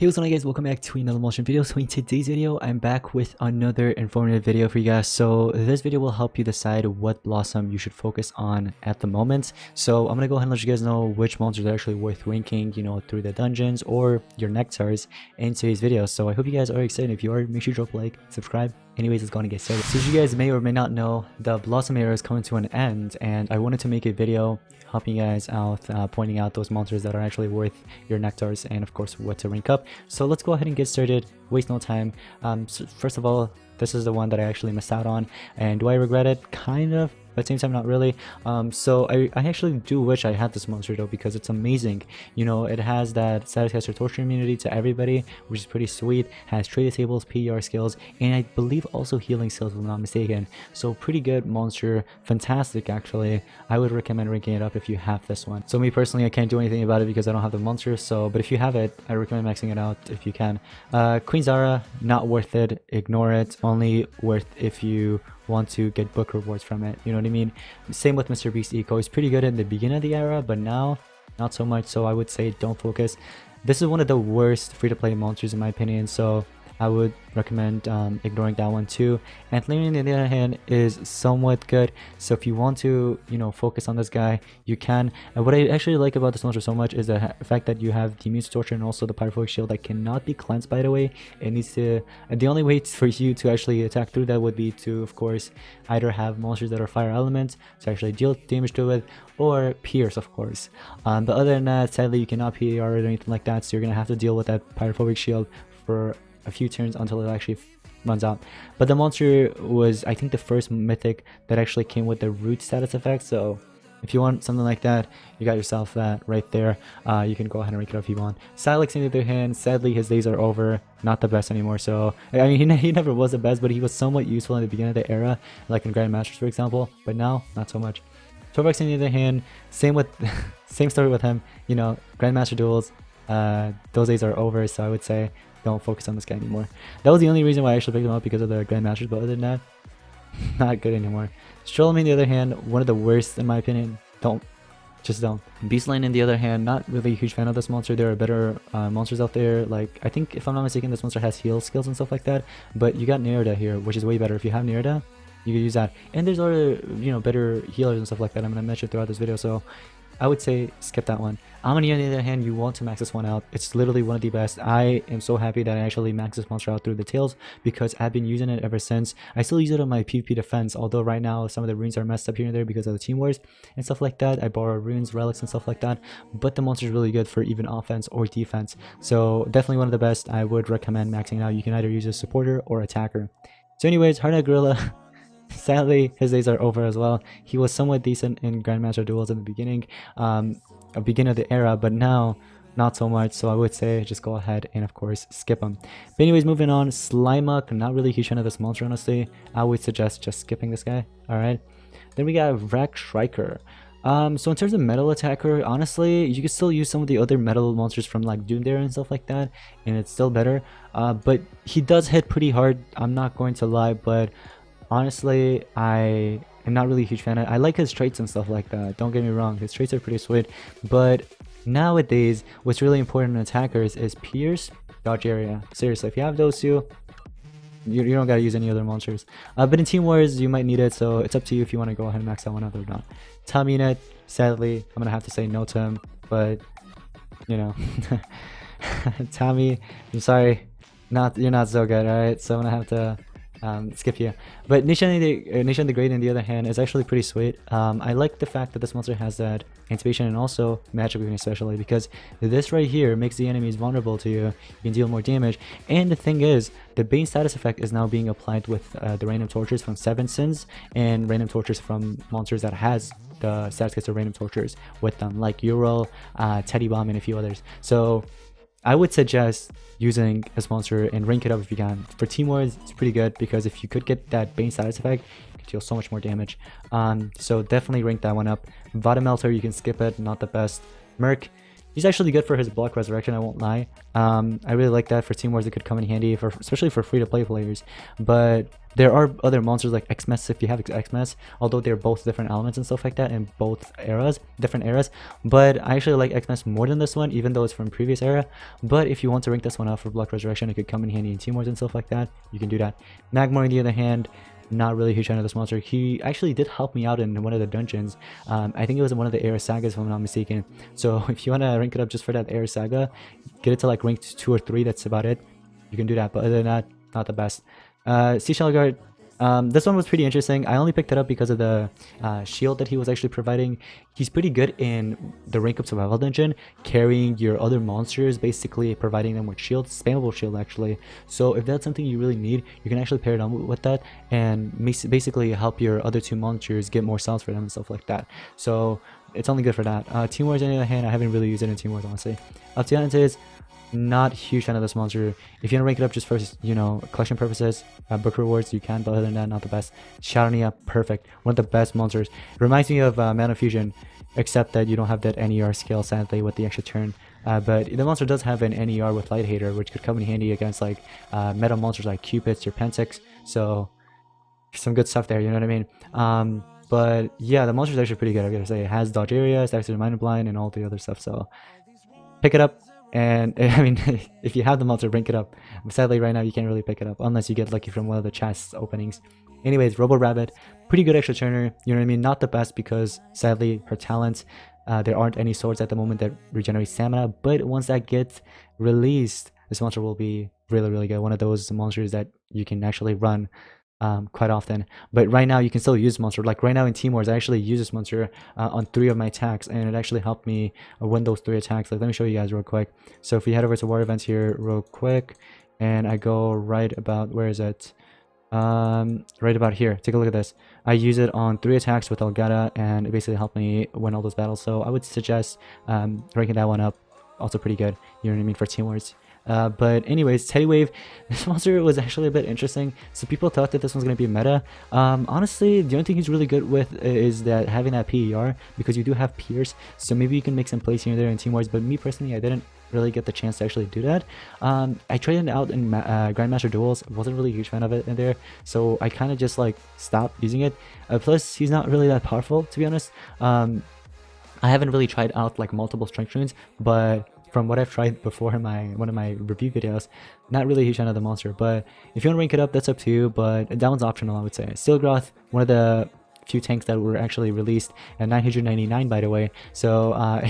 Hey, what's going on guys, welcome back to another motion video. So in today's video I'm back with another informative video for you guys. So this video will help you decide what blossom you should focus on at the moment. So I'm gonna go ahead and let you guys know which monsters are actually worth ranking, you know, through the dungeons or your nectars in today's video. So I hope you guys are excited. If you are, make sure you drop a like, subscribe. Anyways, let's go on and get started. So as you guys may or may not know, the blossom era is coming to an end, and I wanted to make a video helping you guys out, pointing out those monsters that are actually worth your nectars and of course what to rank up. So let's go ahead and get started, waste no time. So first of all, this is the one that I actually missed out on, and do I regret it? Kind of, but at the same time not really. So I actually do wish I had this monster though, because it's amazing. You know, it has that status torture immunity to everybody, which is pretty sweet. Has trade tables, PR skills, and I believe also healing skills if I'm not mistaken. So pretty good monster, fantastic actually. I would recommend ranking it up if you have this one. So me personally, I can't do anything about it because I don't have the monster, so but if you have it, I recommend maxing it out if you can. Queen Zara, not worth it, ignore it. Only worth if you want to get book rewards from it, you know what I mean? Same with Mr. Beast Eco. He's pretty good in the beginning of the era, but now not so much, so I would say don't focus. This is one of the worst free-to-play monsters in my opinion, so I would recommend ignoring that one too. Anthony on the other hand is somewhat good, so if you want to, you know, focus on this guy, you can. And what I actually like about this monster so much is the fact that you have the immune torture and also the pyrophoric shield that cannot be cleansed, by the way. It needs to, and the only way for you to actually attack through that would be to, of course, either have monsters that are fire elements to actually deal damage to it, or pierce, of course. But other than that, sadly you cannot PR or anything like that, so you're gonna have to deal with that pyrophobic shield for a few turns until it actually runs out. But the monster was, I think, the first mythic that actually came with the root status effect, so if you want something like that, you got yourself that right there. You can go ahead and rank it up if you want. Silex on the other hand, sadly his days are over, not the best anymore. So I mean, he never was the best, but he was somewhat useful in the beginning of the era, like in Grandmasters for example, but now not so much. Torbex on the other hand, same story with him, you know, Grandmaster duels, those days are over, so I would say don't focus on this guy anymore. That was the only reason why I actually picked him up, because of the Grandmasters, but other than that, not good anymore. Strollman on the other hand, one of the worst in my opinion. Just don't. Beastline on the other hand, not really a huge fan of this monster. There are better monsters out there, like, I think if I'm not mistaken this monster has heal skills and stuff like that, but you got Nerida here, which is way better. If you have Nerida, you can use that, and there's other, you know, better healers and stuff like that I'm gonna mention throughout this video, so I would say skip that one. Amani on the other hand, you want to max this one out. It's literally one of the best. I am so happy that I actually maxed this monster out through the tails, because I've been using it ever since. I still use it on my PvP defense, although right now some of the runes are messed up here and there because of the team wars and stuff like that. I borrow runes, relics and stuff like that, but the monster is really good for even offense or defense, so definitely one of the best. I would recommend maxing it out. You can either use a supporter or attacker. So anyways, Hardneck Gorilla, sadly his days are over as well. He was somewhat decent in Grandmaster duels in the beginning, beginning of the era, but now not so much, so I would say just go ahead and of course skip him. But anyways, moving on, Slimuck, not really a huge fan of this monster honestly. I would suggest just skipping this guy. All right, then we got Vrak Shrieker. So in terms of metal attacker, honestly you can still use some of the other metal monsters from like Doomdare and stuff like that, and it's still better. But he does hit pretty hard, I'm not going to lie, but honestly I am not really a huge fan. I like his traits and stuff like that, don't get me wrong, his traits are pretty sweet, but nowadays what's really important in attackers is pierce, dodge area. Seriously, if you have those two, you don't gotta use any other monsters. But in Team Wars you might need it, so it's up to you if you want to go ahead and max that one out or not. Taminet, sadly I'm gonna have to say no to him, but you know, Tommy, I'm sorry, you're not so good. Alright, so I'm gonna have to skip you. But Nishan the Great on the other hand is actually pretty sweet. I like the fact that this monster has that anticipation and also magic weakness especially, because this right here makes the enemies vulnerable to you. You can deal more damage, and the thing is the Bane status effect is now being applied with the random tortures from 7 sins and random tortures from monsters that has the status kits of random tortures with them, like Ural, Teddy Bomb and a few others. So I would suggest using this monster and rank it up if you can. For Team Wars, it's pretty good, because if you could get that Bane status effect, you could deal so much more damage. So definitely rank that one up. Vada Melter, you can skip it, not the best. Merc, He's actually good for his block resurrection, I won't lie. I really like that for Team Wars. It could come in handy for especially for free-to-play players. But there are other monsters like Xmas if you have Xmas, although they're both different elements and stuff like that in both eras, different eras. But I actually like Xmas more than this one, even though it's from previous era. But if you want to rank this one up for block resurrection, it could come in handy in Team Wars and stuff like that. You can do that. Magmar on the other hand, not really a huge fan of this monster. He actually did help me out in one of the dungeons. I think it was in one of the Air Sagas if I'm not mistaken. So if you want to rank it up just for that Air Saga, get it to like rank 2 or 3, that's about it. You can do that, but other than that, not the best. Seashell Guard, this one was pretty interesting. I only picked it up because of the shield that he was actually providing. He's pretty good in the rank up survival dungeon, carrying your other monsters, basically providing them with shields, spammable shield actually. So if that's something you really need, you can actually pair it on with that and basically help your other 2 monsters get more cells for them and stuff like that. So it's only good for that. Team Wars on the other hand, I haven't really used it in Team Wars honestly. Optiantes, not a huge fan of this monster. If you want to rank it up just for, you know, collection purposes, book rewards, you can, but other than that, not the best. Shadonia, perfect. One of the best monsters. It reminds me of Mana Fusion, except that you don't have that NER skill, sadly, with the extra turn. But the monster does have an NER with Light Hater, which could come in handy against, like, meta monsters like Cupids or Pentix. So, some good stuff there, you know what I mean? But, yeah, the monster's actually pretty good, I gotta say. It has Dodge Area, Stacks to Mind Blind, and all the other stuff, so pick it up. And I mean, if you have the monster, rank it up. Sadly, right now you can't really pick it up unless you get lucky from one of the chest openings. Anyways, Robo Rabbit, pretty good extra turner. You know what I mean? Not the best because sadly her talents, there aren't any swords at the moment that regenerate stamina. But once that gets released, this monster will be really, really good. One of those monsters that you can actually run quite often. But right now you can still use monster. Like right now in Team Wars, I actually use this monster on 3 of my attacks, and it actually helped me win those 3 attacks. Like, let me show you guys real quick. So if we head over to war events here real quick, and I go right about, where is it? Right about here. Take a look at this. I use it on 3 attacks with Elgato, and it basically helped me win all those battles. So I would suggest ranking that one up. Also pretty good, you know what I mean, for Team Wars. But anyways, Teddy Wave, this monster was actually a bit interesting. So people thought that this one's going to be meta. Honestly, the only thing he's really good with is that having that PER, because you do have Pierce, so maybe you can make some plays here and there in Team Wars. But me personally, I didn't really get the chance to actually do that. I tried it out in Grandmaster Duels, wasn't really a huge fan of it in there, so I kind of just like stopped using it. Plus, he's not really that powerful, to be honest. I haven't really tried out like multiple strength runes, but from what I've tried before in one of my review videos, not really a huge fan of the monster. But if you want to rank it up, that's up to you, but that one's optional, I would say. Steelgroth, one of the few tanks that were actually released at 999, by the way, so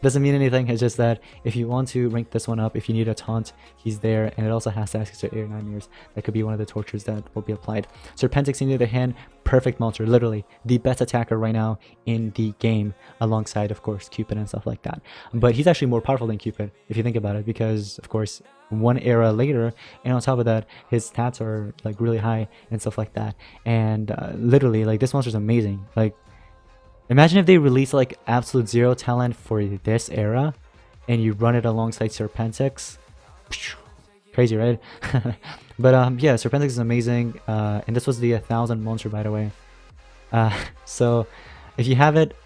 doesn't mean anything. It's just that if you want to rank this one up, if you need a taunt, he's there, and it also has access to air nightmares. That could be one of the tortures that will be applied. Serpentix, on the other hand, perfect monster, literally the best attacker right now in the game, alongside of course Cupid and stuff like that. But he's actually more powerful than Cupid if you think about it, because of course one era later, and on top of that his stats are like really high and stuff like that. And literally, like, this monster is amazing. Like, imagine if they release like absolute 0 talent for this era and you run it alongside Serpentix. Crazy, right? But yeah, Serpentix is amazing, and this was the 1000 monster, by the way. So if you have it,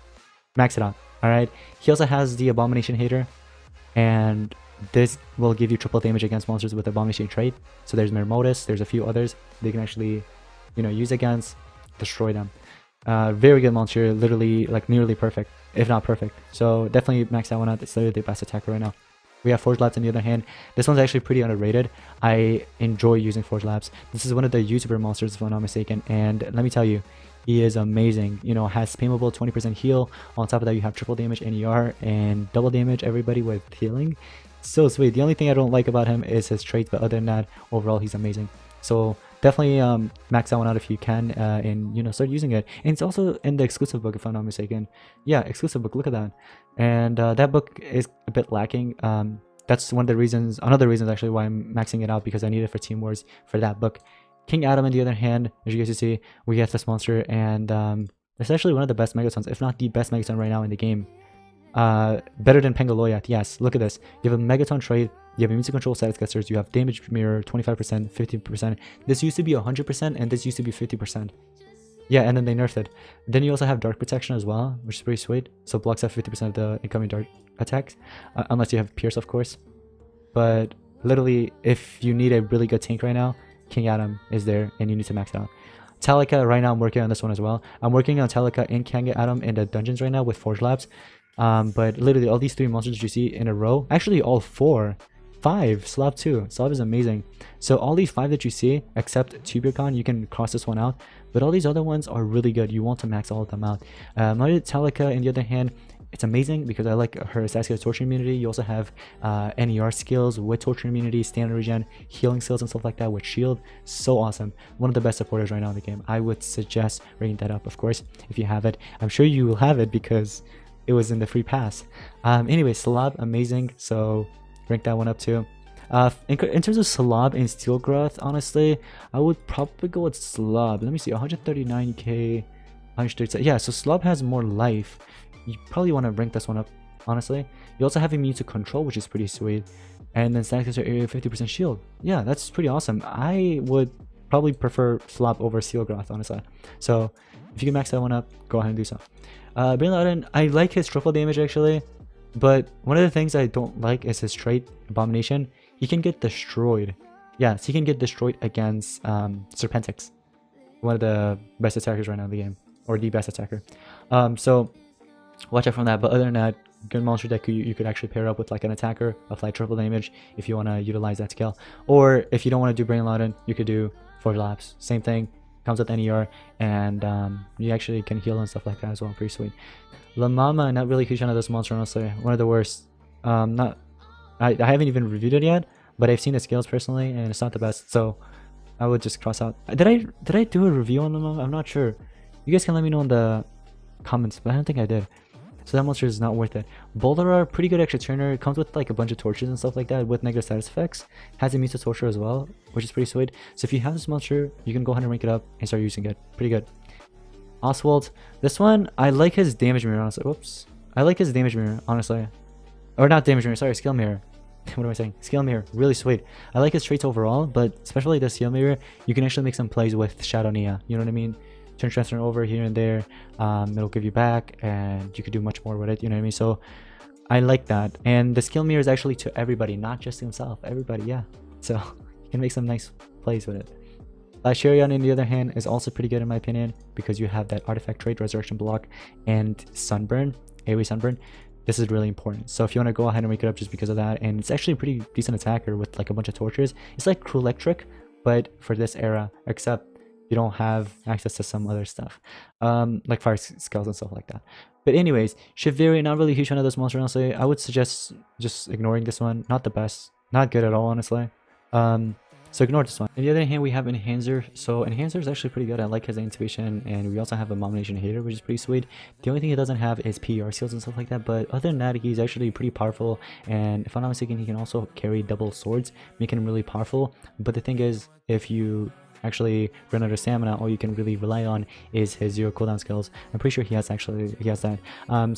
max it out. All right, he also has the Abomination Heater, and this will give you triple damage against monsters with Abomination trait. So there's Mermodus, there's a few others they can actually, you know, use against, destroy them. Very good monster, literally like nearly perfect, if not perfect. So definitely max that one out. It's literally the best attacker right now. We have Forge Labs on the other hand. This one's actually pretty underrated. I enjoy using Forge Labs. This is one of the YouTuber monsters, if I'm not mistaken, and let me tell you, he is amazing. You know, has spammable 20% heal. On top of that, you have triple damage NER and double damage everybody with healing. So sweet. The only thing I don't like about him is his traits, but other than that, overall he's amazing. So definitely max that one out if you can, and you know, start using it. And it's also in the exclusive book, if I'm not mistaken. Yeah, exclusive book, look at that. And that book is a bit lacking. That's one of the reasons, another reason actually why I'm maxing it out, because I need it for Team Wars for that book. King Adam, on the other hand, as you guys can see, we get this monster, and it's actually one of the best Megatons, if not the best Megaton right now in the game. Better than Pangaloyat. Yes, look at this. You have a Megaton trait, you have music control status casters, you have damage mirror 25%, 50%. This used to be 100%, and this used to be 50%. Yeah, and then they nerfed it. Then you also have dark protection as well, which is pretty sweet. So blocks out 50% of the incoming dark attacks, unless you have Pierce, of course. But literally, if you need a really good tank right now, King Adam is there, and you need to max it out. Talika, right now I'm working on this one as well. I'm working on Talika and King Adam in the dungeons right now with Forge Labs. But literally all these 3 monsters you see in a row, actually all 4, 5, Slav too. Slav is amazing. So all these 5 that you see, except Tubercon, you can cross this one out. But all these other ones are really good. You want to max all of them out. Talika, on the other hand, it's amazing because I like her Sasuke torture immunity. You also have NER skills with torture immunity, standard regen, healing skills and stuff like that with shield. So awesome. One of the best supporters right now in the game. I would suggest ranking that up, of course, if you have it. I'm sure you will have it because it was in the free pass. Anyway, Salab, amazing. So rank that one up too. In terms of Salab and Steel Growth, honestly, I would probably go with Slab. Let me see, 139k, 137. Yeah, so Slab has more life. You probably want to rank this one up, honestly. You also have immune to control, which is pretty sweet. And then static area 50% shield. Yeah, that's pretty awesome. I would probably prefer Slab over Steel Growth, honestly. So if you can max that one up, go ahead and do so. Bin Laden, I like his triple damage actually. But one of the things I don't like is his trait, Abomination. He can get destroyed. Yes, he can get destroyed against Serpentix. One of the best attackers right now in the game. Or the best attacker. So watch out from that. But other than that, good monster deck you could actually pair up with like an attacker, apply triple damage if you want to utilize that skill. Or if you don't want to do Brain Laden, you could do Forge Labs. Same thing. Comes with NER. And you actually can heal and stuff like that as well. Pretty sweet. La Mama, not really a huge fan of this monster, honestly. One of the worst. I haven't even reviewed it yet, but I've seen the skills personally, and it's not the best. So I would just cross out. Did I do a review on La Mama? I'm not sure. You guys can let me know in the comments, but I don't think I did. So that monster is not worth it. Boldarar, pretty good extra turner. It comes with like a bunch of torches and stuff like that with negative status effects. Has immune to torture as well, which is pretty sweet. So if you have this monster, you can go ahead and rank it up and start using it. Pretty good. Oswald, this one, I like his damage mirror, honestly. Whoops. I like his damage mirror, honestly. Or not damage mirror, sorry, skill mirror. What am I saying? Skill mirror, really sweet. I like his traits overall, but especially the skill mirror, you can actually make some plays with Shadow Nia. You know what I mean? Turn transfer over here and there. It'll give you back, and you could do much more with it. You know what I mean? So I like that. And the skill mirror is actually to everybody, not just himself. Everybody, yeah. So you can make some nice plays with it. Shirion, on the other hand, is also pretty good in my opinion because you have that artifact trait, resurrection block, and sunburn, AoE sunburn. This is really important. So if you want to go ahead and make it up just because of that, and it's actually a pretty decent attacker with like a bunch of tortures. It's like Cruel Electric, but for this era, except you don't have access to some other stuff, like fire skills and stuff like that. But anyways, Shiviri, not really a huge fan of this monster, honestly. I would suggest just ignoring this one. Not the best, not good at all, honestly. So ignore this one. On the other hand, we have Enhancer. So Enhancer is actually pretty good. I like his intuition, and we also have Abomination Heater, which is pretty sweet. The only thing he doesn't have is PR skills and stuff like that, but other than that, he's actually pretty powerful, and if I'm not mistaken, he can also carry double swords, making him really powerful. But the thing is, if you actually run out of stamina, all you can really rely on is his 0 cooldown skills. I'm pretty sure he has that.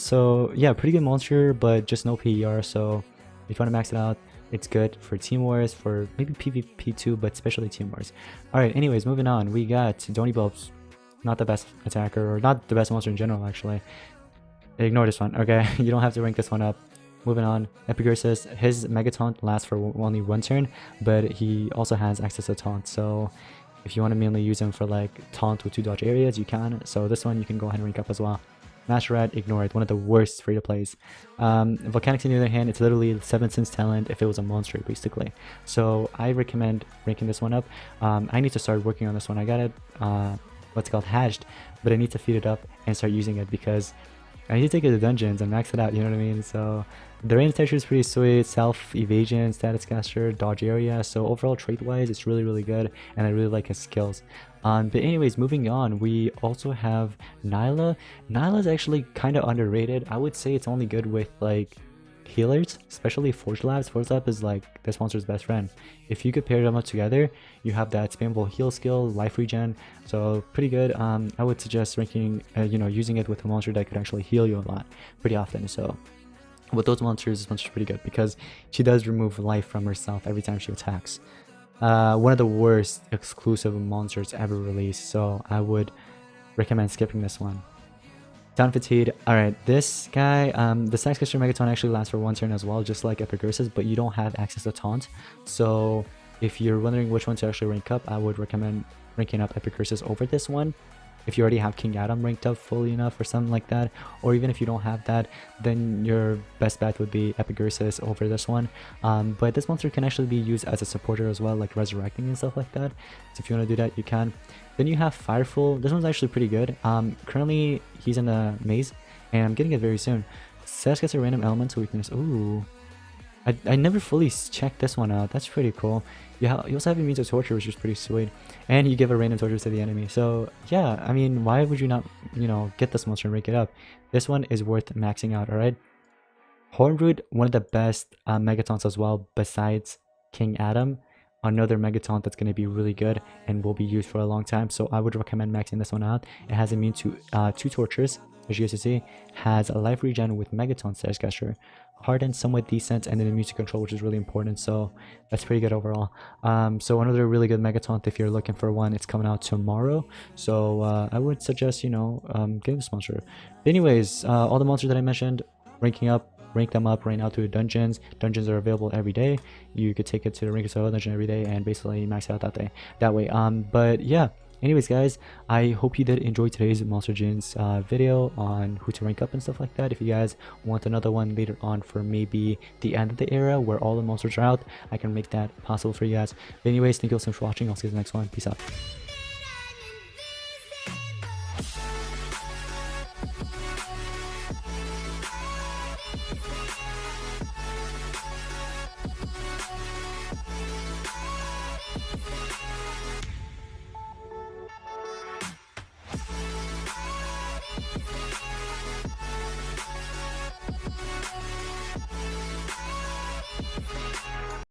So yeah, pretty good monster, but just no PER. So if you want to max it out, it's good for Team Wars, for maybe PvP too, but especially Team Wars. Alright, anyways, moving on. We got Doni Bulbs. Not the best attacker, or not the best monster in general, actually. Ignore this one, okay? You don't have to rank this one up. Moving on. Epigursus, his Mega Taunt lasts for only 1 turn, but he also has access to Taunt, so if you want to mainly use him for like Taunt with 2 dodge areas, you can. So this one you can go ahead and rank up as well. Master Rat, ignore it. One of the worst free-to-plays. Volcanics, on the other hand, it's literally 7 Sins talent if it was a monster, basically. So I recommend ranking this one up. I need to start working on this one. I got it, what's called hatched, but I need to feed it up and start using it because I need to take it to dungeons and max it out, you know what I mean? So the range texture is pretty sweet, self-evasion, status caster, dodge area, so overall trait-wise, it's really, really good, and I really like his skills. But anyways, moving on, we also have Nyla. Nyla is actually kind of underrated. I would say it's only good with like healers, especially Forge Labs. Forge Lab is like this monster's best friend. If you could pair them up together, you have that spammable heal skill, life regen, so pretty good. I would suggest ranking, using it with a monster that could actually heal you a lot pretty often. So with those monsters, this monster's pretty good because she does remove life from herself every time she attacks. One of the worst exclusive monsters ever released, so I would recommend skipping this one. Down fatigued. Alright, this guy, the Sax Caster Megaton actually lasts for 1 turn as well, just like Epicursus, but you don't have access to taunt. So if you're wondering which one to actually rank up, I would recommend ranking up Epicursus over this one. If you already have King Adam ranked up fully enough or something like that, or even if you don't have that, then your best bet would be Epicursus over this one. But this monster can actually be used as a supporter as well, like resurrecting and stuff like that. So if you want to do that, you can. Then you have Firefool. This one's actually pretty good. Currently he's in the maze, and I'm getting it very soon. Sash gets a random elemental weakness. Ooh. I never fully checked this one out. That's pretty cool. You also have immune to torture, which is pretty sweet. And you give a random torture to the enemy. So yeah, I mean, why would you not, you know, get this monster and rank it up? This one is worth maxing out, alright? Hornroot, one of the best Megatons as well, besides King Adam. Another Megaton that's going to be really good and will be used for a long time. So I would recommend maxing this one out. It has immune to 2 tortures, as you guys can see. Has a life regen with Megaton Status Caster. Hardened, somewhat decent, and then immune to control, which is really important. So that's pretty good overall. So another really good Megaton, if you're looking for one, it's coming out tomorrow. So I would suggest, you know, getting this monster. But anyways, all the monsters that I mentioned, rank them up right now to dungeons. Dungeons are available every day. You could take it to the Ring of Soil dungeon every day and basically max out that way. But yeah, anyways guys, I hope you did enjoy today's Monster Gens video on who to rank up and stuff like that. If you guys want another one later on for maybe the end of the era where all the monsters are out, I can make that possible for you guys. But anyways, thank you so much for watching. I'll see you in the next one. Peace out.